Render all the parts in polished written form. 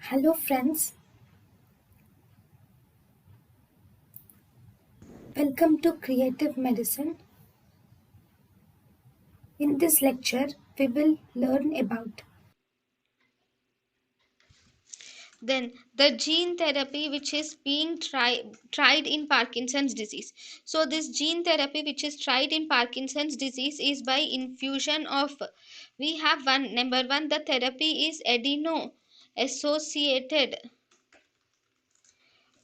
Hello, friends. Welcome to Creative Medicine. In this lecture, we will learn about Then the gene therapy which is being tried in Parkinson's disease. So this gene therapy which is tried in Parkinson's disease is by infusion of, we have one, number one, the therapy is adeno associated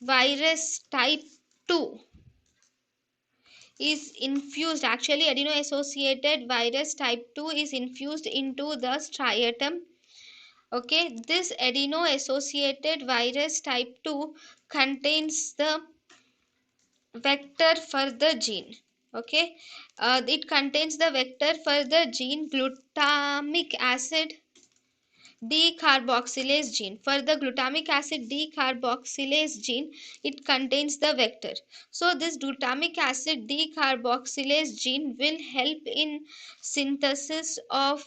virus type 2 is infused. Actually, adeno associated virus type 2 is infused into the striatum. Okay, this adeno associated virus type 2 contains the vector for the gene. Okay, it contains the vector for the gene glutamic acid decarboxylase gene. For the glutamic acid decarboxylase gene, it contains the vector. So this glutamic acid decarboxylase gene will help in synthesis of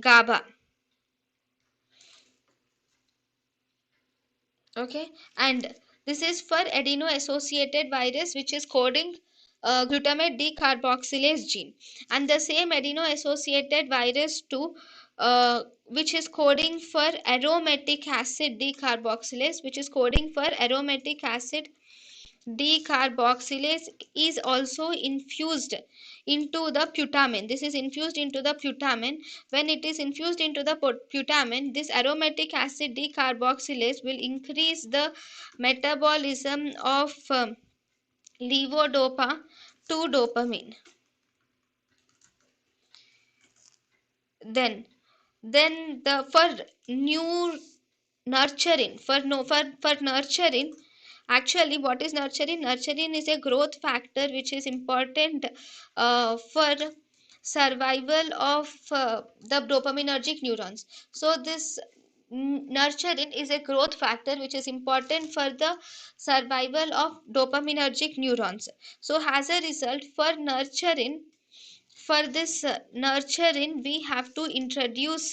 GABA. Okay, and this is for adeno associated virus which is coding glutamate decarboxylase gene, and the same adeno associated virus 2 which is coding for aromatic acid decarboxylase, which is coding for aromatic acid decarboxylase, is also infused into the putamen. This is infused into the putamen. When it is infused into the putamen, this aromatic acid decarboxylase will increase the metabolism of levodopa to dopamine. Then then the for new nurturing, for nurturing, actually what is nurturing? Nurturing is a growth factor which is important for survival of the dopaminergic neurons. So this nurturing is a growth factor which is important for the survival of dopaminergic neurons. So as a result, for this nurturing, we have to introduce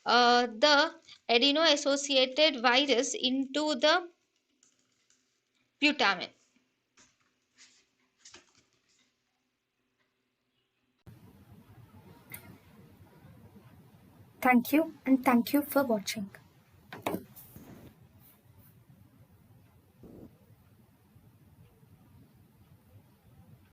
the adeno associated virus into the putamen. thank you and thank you for watching.